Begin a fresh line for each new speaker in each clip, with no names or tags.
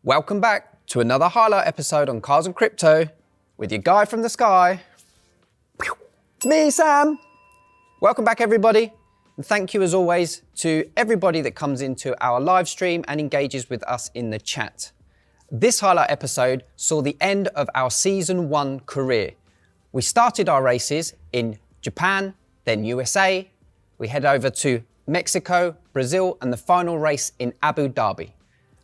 Welcome back to another highlight episode on Cars and Crypto with your guy from the sky. It's me, Sam. Welcome back, everybody. And thank you, as always, to everybody that comes into our live stream and engages with us in the chat. This highlight episode saw the end of our Season 1 career. We started our races in Japan, then USA. We head over to Mexico, Brazil, and the final race in Abu Dhabi.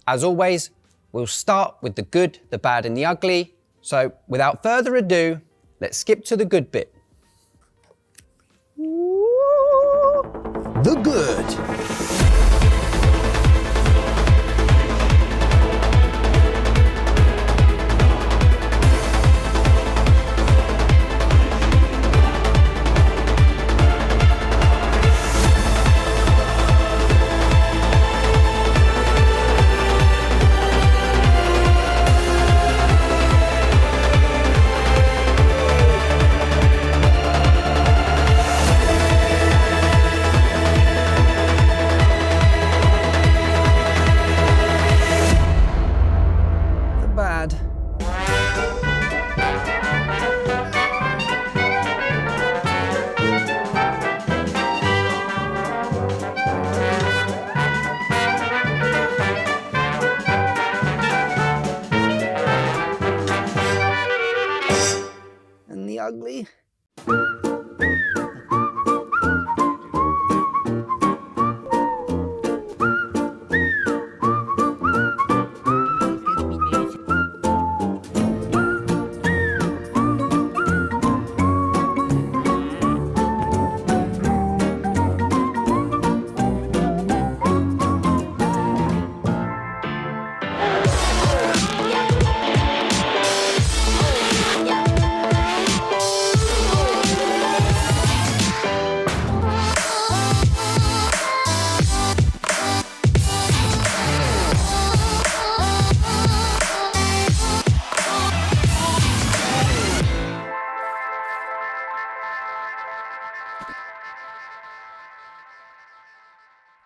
As always, we'll start with the good, the bad, and the ugly. So without further ado, let's skip to the good bit. The good. Ugly.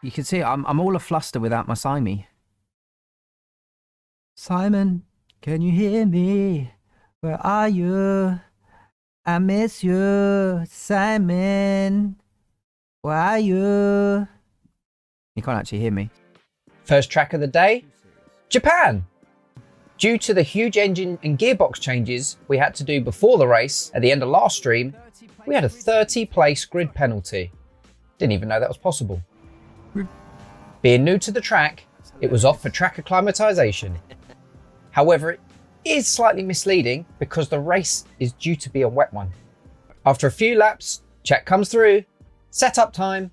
You can see I'm all a fluster without my Simey. Simon, can you hear me? Where are you? I miss you, Simon. Where are you? You can't actually hear me.
First track of the day, Japan. Due to the huge engine and gearbox changes we had to do before the race at the end of last stream, we had a 30-place grid penalty. Didn't even know that was possible. Being new to the track, it was off for track acclimatization. However, it is slightly misleading because the race is due to be a wet one. After a few laps, check comes through, setup time.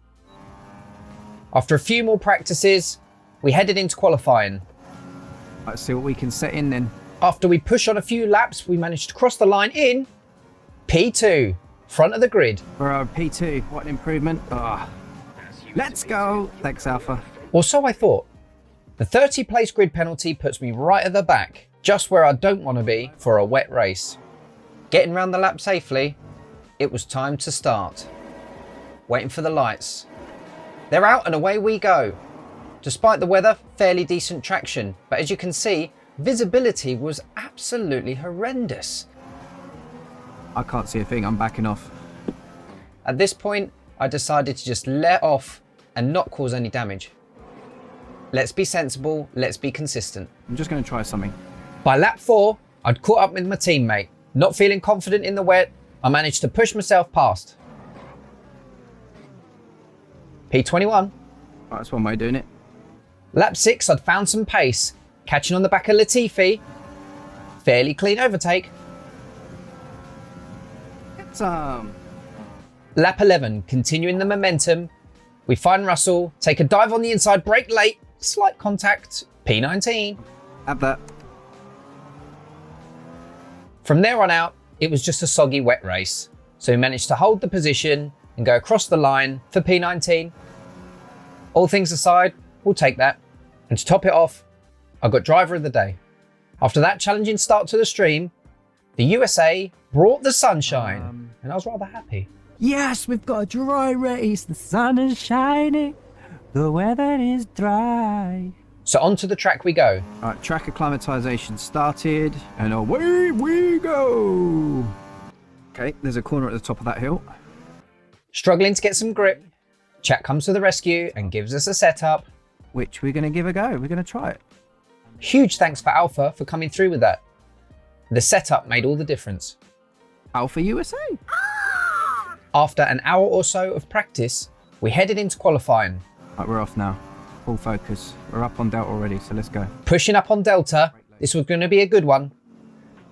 After a few more practices, we headed into qualifying.
Let's see what we can set in then.
After we push on a few laps, we managed to cross the line in P2, front of the grid.
For our P2, what an improvement. Let's go. Thanks, Alpha.
Or so I thought. The 30-place grid penalty puts me right at the back, just where I don't want to be for a wet race. Getting round the lap safely, it was time to start. Waiting for the lights. They're out and away we go. Despite the weather, fairly decent traction, but as you can see, visibility was absolutely horrendous.
I can't see a thing, I'm backing off.
At this point, I decided to just let off and not cause any damage. Let's be sensible, let's be consistent.
I'm just going to try something.
By lap 4, I'd caught up with my teammate. Not feeling confident in the wet, I managed to push myself past. P21.
That's one way of doing it.
Lap 6, I'd found some pace, catching on the back of Latifi. Fairly clean overtake.
Get some.
Lap 11, continuing the momentum. We find Russell, take a dive on the inside, brake late, slight contact, P19.
Have that.
From there on out, it was just a soggy wet race. So we managed to hold the position and go across the line for P19. All things aside, we'll take that. And to top it off, I got driver of the day. After that challenging start to the stream, the USA brought the sunshine, and I was rather happy.
Yes, we've got a dry race. The sun is shining. The weather is dry.
So onto the track we go.
All right, track acclimatization started, and away we go. Okay, there's a corner at the top of that hill.
Struggling to get some grip, Chat comes to the rescue and gives us a setup.
Which we're going to give a go. We're going to try it.
Huge thanks for Alpha for coming through with that. The setup made all the difference.
Alpha USA.
After an hour or so of practice, we headed into qualifying.
Right, we're off now. Full focus. We're up on Delta already, so let's go.
Pushing up on Delta, this was going to be a good one.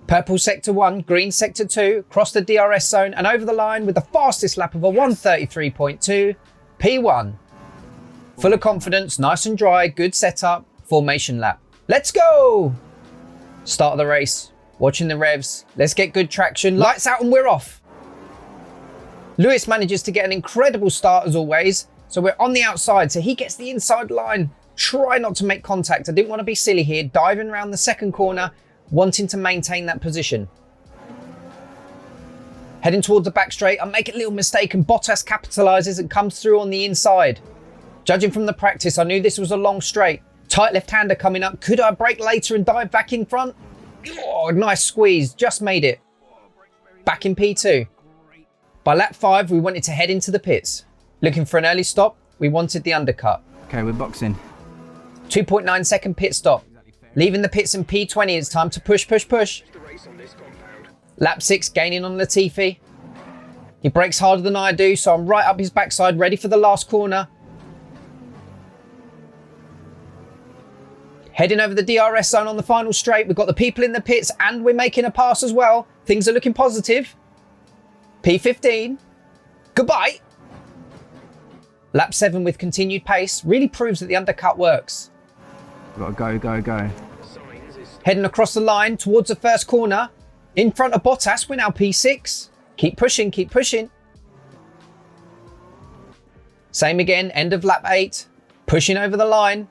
Purple sector 1, green sector 2, across the DRS zone and over the line with the fastest lap of a 1:33.2, P1. Full of confidence, nice and dry, good setup, formation lap. Let's go! Start of the race, watching the revs, let's get good traction, lights out and we're off. Lewis manages to get an incredible start as always, so we're on the outside, so he gets the inside line. Try not to make contact, I didn't want to be silly here, diving around the second corner, wanting to maintain that position. Heading towards the back straight, I make a little mistake and Bottas capitalises and comes through on the inside. Judging from the practice, I knew this was a long straight. Tight left-hander coming up. Could I brake later and dive back in front? Oh, nice squeeze, just made it. Back in P2. By lap 5, we wanted to head into the pits. Looking for an early stop, we wanted the undercut.
Okay, we're boxing.
2.9 second pit stop. Leaving the pits in P20, it's time to push. Lap 6, gaining on Latifi. He brakes harder than I do, so I'm right up his backside, ready for the last corner. Heading over the DRS zone on the final straight. We've got the people in the pits and we're making a pass as well. Things are looking positive. P15. Goodbye. Lap 7 with continued pace really proves that the undercut works.
We've got to go.
Heading across the line towards the first corner. In front of Bottas, we're now P6. Keep pushing. Same again, end of lap 8. Pushing over the line.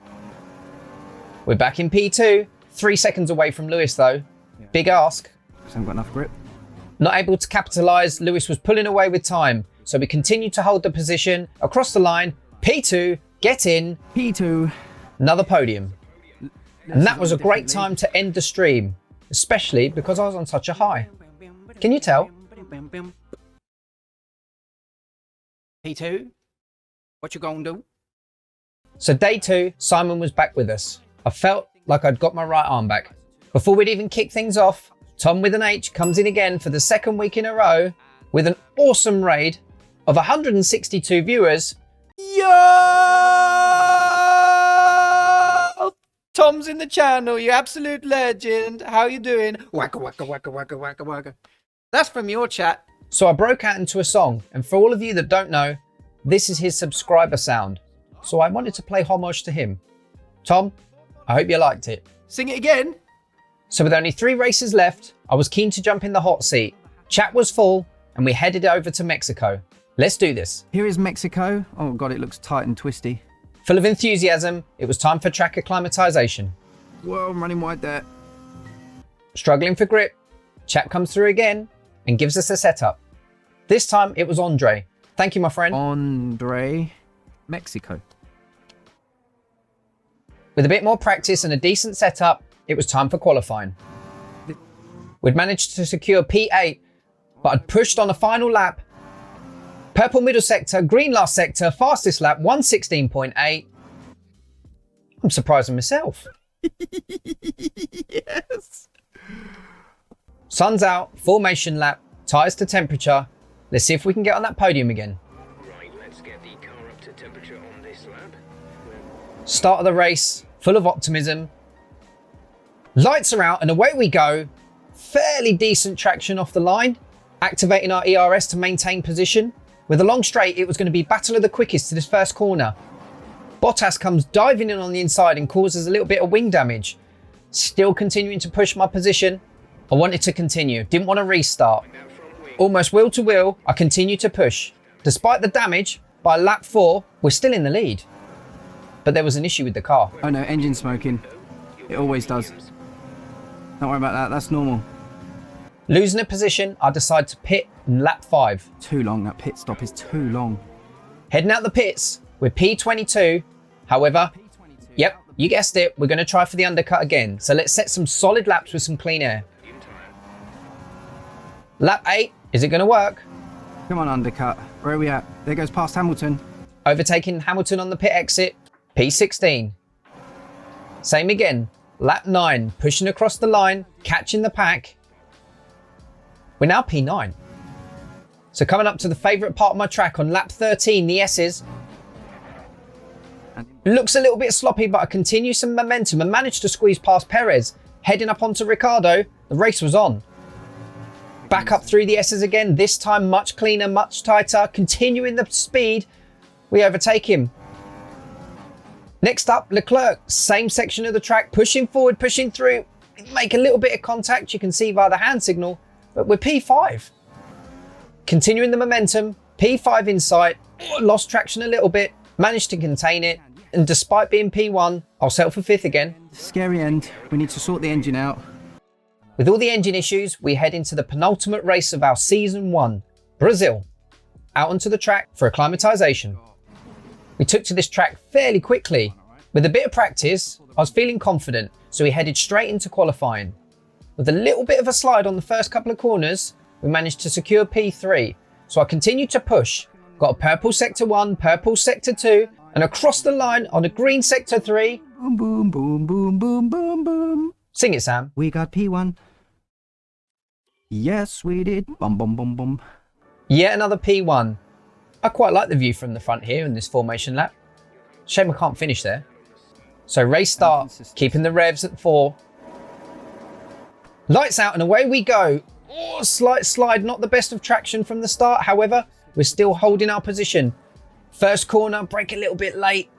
We're back in P2. 3 seconds away from Lewis though. Big ask.
Just haven't got enough grip.
Not able to capitalise, Lewis was pulling away with time. So we continue to hold the position across the line. P2, get in.
P2.
Another podium. And that was a great time to end the stream, especially because I was on such a high. Can you tell?
P2, what you gonna do?
So day 2, Simon was back with us. I felt like I'd got my right arm back. Before we'd even kick things off, Tom with an H comes in again for the second week in a row with an awesome raid of 162 viewers. Yo! Tom's in the channel, you absolute legend. How you doing? Waka waka waka waka waka waka. That's from your chat. So I broke out into a song, and for all of you that don't know, this is his subscriber sound. So I wanted to play homage to him. Tom, I hope you liked it.
Sing it again.
So with only 3 races left, I was keen to jump in the hot seat. Chat was full, and we headed over to Mexico. Let's do this.
Here is Mexico. Oh God, it looks tight and twisty.
Full of enthusiasm, it was time for track acclimatization.
Whoa, I'm running wide there.
Struggling for grip, Chat comes through again and gives us a setup. This time it was Andre. Thank you, my friend.
Andre, Mexico.
With a bit more practice and a decent setup, it was time for qualifying. We'd managed to secure P8, but I'd pushed on a final lap. Purple middle sector, green last sector, fastest lap, 1:16.8. I'm surprising myself.
Yes.
Sun's out, formation lap, tyres to temperature. Let's see if we can get on that podium again.
Right, let's get the car up to temperature on this lap.
Start of the race, full of optimism. Lights are out and away we go. Fairly decent traction off the line. Activating our ERS to maintain position. With a long straight, it was going to be battle of the quickest to this first corner. Bottas comes diving in on the inside and causes a little bit of wing damage. Still continuing to push my position. I wanted to continue, didn't want to restart. Almost wheel to wheel, I continue to push. Despite the damage, by lap 4, we're still in the lead. But there was an issue with the car.
Oh no, engine smoking. It always does. Don't worry about that, that's normal.
Losing a position, I decide to pit in lap 5.
Too long, that pit stop is too long.
Heading out the pits with P22. However, yep, You guessed it, we're going to try for the undercut again. So let's set some solid laps with some clean air. Lap 8, is it going to work?
Come on, undercut. Where are we at? There goes past Hamilton.
Overtaking Hamilton on the pit exit, P16. Same again, lap 9, pushing across the line, catching the pack. We're now P9. So coming up to the favourite part of my track on lap 13, the S's. Looks a little bit sloppy, but I continue some momentum and managed to squeeze past Perez. Heading up onto Ricciardo, the race was on. Back up through the S's again, this time much cleaner, much tighter, continuing the speed. We overtake him. Next up, Leclerc, same section of the track, pushing forward, pushing through. Make a little bit of contact, you can see via the hand signal, but we're P5. Continuing the momentum, P5 in sight, lost traction a little bit, managed to contain it, and despite being P1, I'll settle for 5th again.
Scary end. We need to sort the engine out.
With all the engine issues, we head into the penultimate race of our season 1, Brazil. Out onto the track for acclimatization. We took to this track fairly quickly. With a bit of practice, I was feeling confident, so we headed straight into qualifying. With a little bit of a slide on the first couple of corners, we managed to secure P3, so I continued to push. Got a purple sector 1, purple sector 2, and across the line on a green sector 3.
Boom, boom, boom, boom, boom, boom, boom.
Sing it, Sam.
We got P1. Yes, we did. Bum, bum, bum, bum.
Yet another P1. I quite like the view from the front here in this formation lap. Shame I can't finish there. So race start, keeping the revs at 4. Lights out and away we go. Oh, slight slide, not the best of traction from the start. However, we're still holding our position. First corner, brake a little bit late.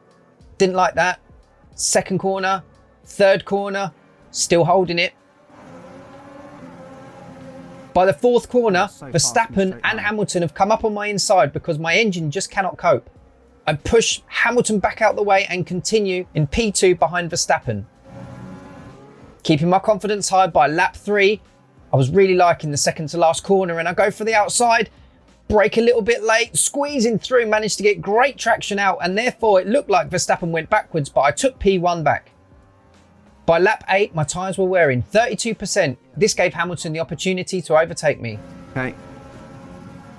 Didn't like that. Second corner, third corner, still holding it. By the 4th corner, Verstappen and Hamilton have come up on my inside because my engine just cannot cope. I push Hamilton back out the way and continue in P2 behind Verstappen. Keeping my confidence high by lap 3, I was really liking the second to last corner and I go for the outside, brake a little bit late, squeezing through, managed to get great traction out and therefore it looked like Verstappen went backwards, but I took P1 back. By lap 8, my tyres were wearing 32%. This gave Hamilton the opportunity to overtake me.
Okay.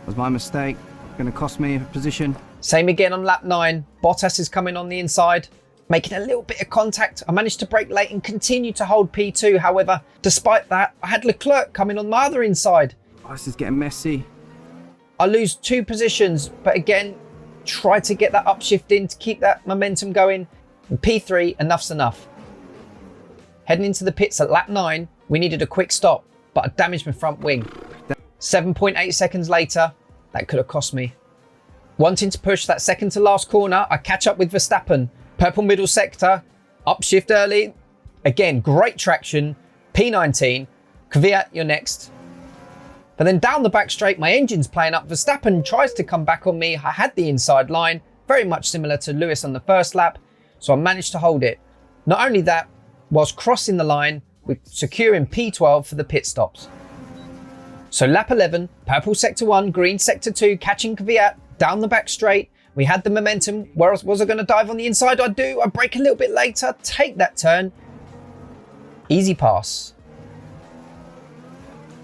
Was my mistake. Going to cost me a position.
Same again on lap 9. Bottas is coming on the inside, making a little bit of contact. I managed to brake late and continue to hold P2. However, despite that, I had Leclerc coming on my other inside.
Oh, this is getting messy.
I lose 2 positions, but again, try to get that upshift in to keep that momentum going. And P3, enough's enough. Heading into the pits at lap 9, we needed a quick stop, but I damaged my front wing. 7.8 seconds later, that could have cost me. Wanting to push that second to last corner, I catch up with Verstappen. Purple middle sector, upshift early. Again, great traction. P19, Kvyat, you're next. But then down the back straight, my engine's playing up. Verstappen tries to come back on me. I had the inside line, very much similar to Lewis on the first lap, so I managed to hold it. Not only that, whilst crossing the line, we're securing P12 for the pit stops. So lap 11, purple sector 1, green sector 2, catching Kvyat, down the back straight. We had the momentum. Where else was I going to dive on the inside? I do. I brake a little bit later, take that turn. Easy pass.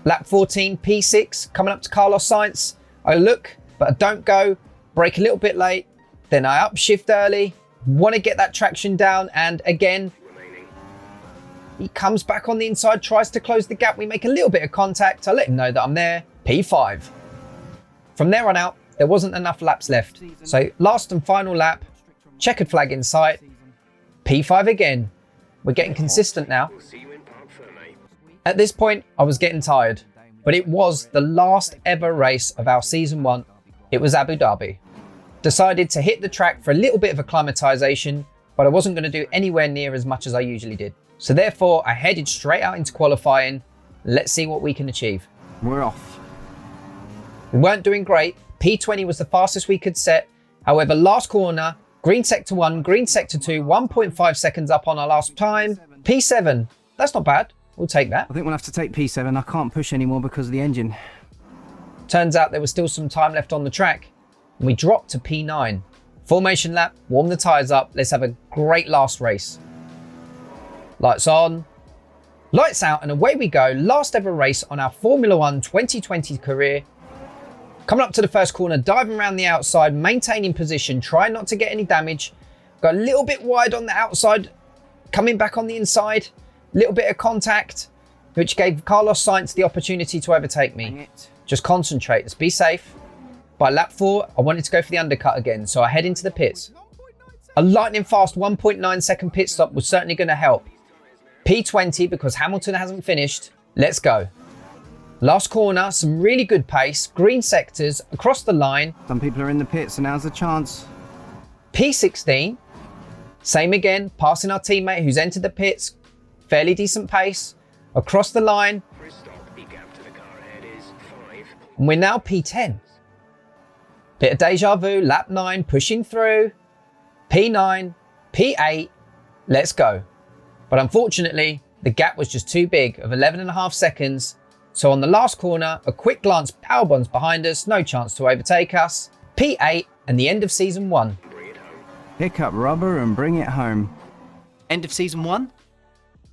Lap 14, P6, coming up to Carlos Sainz. I look, but I don't go. Brake a little bit late. Then I upshift early. Want to get that traction down, and again, he comes back on the inside, tries to close the gap. We make a little bit of contact. I let him know that I'm there. P5. From there on out, there wasn't enough laps left. So last and final lap, checkered flag in sight. P5 again. We're getting consistent now. At this point, I was getting tired, but it was the last ever race of our season 1. It was Abu Dhabi. Decided to hit the track for a little bit of acclimatization, but I wasn't going to do anywhere near as much as I usually did. So therefore, I headed straight out into qualifying. Let's see what we can achieve.
We're off.
We weren't doing great. P20 was the fastest we could set. However, last corner, green sector 1, green sector 2, 1.5 seconds up on our last time. P7, that's not bad. We'll take that.
I think we'll have to take P7. I can't push anymore because of the engine.
Turns out there was still some time left on the track. And we dropped to P9. Formation lap, warm the tyres up. Let's have a great last race. Lights on, lights out, and away we go. Last ever race on our Formula 1 2020 career. Coming up to the first corner, diving around the outside, maintaining position, trying not to get any damage. Got a little bit wide on the outside, coming back on the inside. Little bit of contact, which gave Carlos Sainz the opportunity to overtake me. Just concentrate, let's be safe. By lap 4, I wanted to go for the undercut again, so I head into the pits. A lightning fast 1.9 second pit stop was certainly going to help. P20 because Hamilton hasn't finished. Let's go. Last corner, some really good pace, green sectors, across the line.
Some people are in the pits, so now's the chance.
P16, same again, passing our teammate who's entered the pits. Fairly decent pace, across the line. And we're now P10. Bit of deja vu, lap 9, pushing through. P9, P8, let's go. But unfortunately, the gap was just too big of 11.5 seconds. So on the last corner, a quick glance, power bonds behind us, no chance to overtake us. P8 and the end of season 1.
Pick up rubber and bring it home.
End of season 1.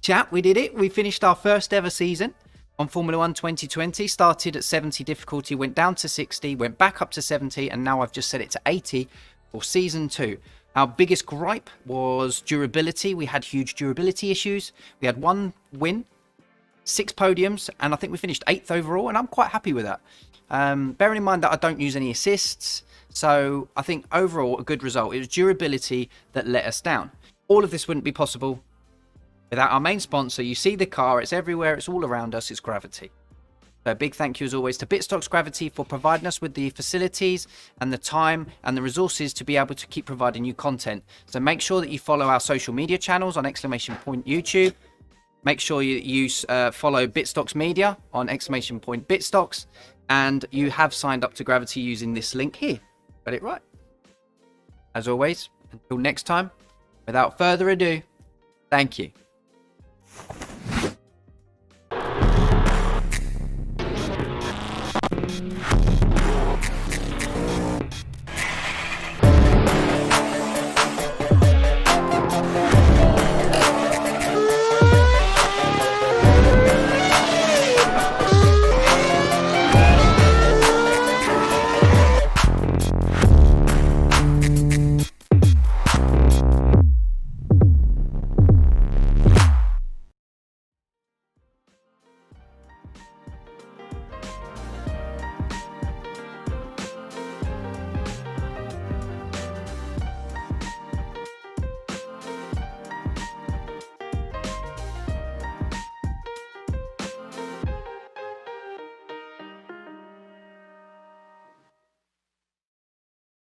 Chat, we did it. We finished our first ever season on Formula 1 2020. Started at 70 difficulty, went down to 60, went back up to 70, and now I've just set it to 80 for season 2. Our biggest gripe was durability. We had huge durability issues. We had 1 win, 6 podiums, and I think we finished 8th overall, and I'm quite happy with that. Bearing in mind that I don't use any assists, so I think overall a good result. It was durability that let us down. All of this wouldn't be possible without our main sponsor. You see the car, it's everywhere, it's all around us, it's Gravity. So a big thank you as always to Bitstocks Gravity for providing us with the facilities and the time and the resources to be able to keep providing you content. So make sure that you follow our social media channels on !YouTube. Make sure you follow Bitstocks Media on !Bitstocks. And you have signed up to Gravity using this link here. Got it right. As always, until next time, without further ado, thank you.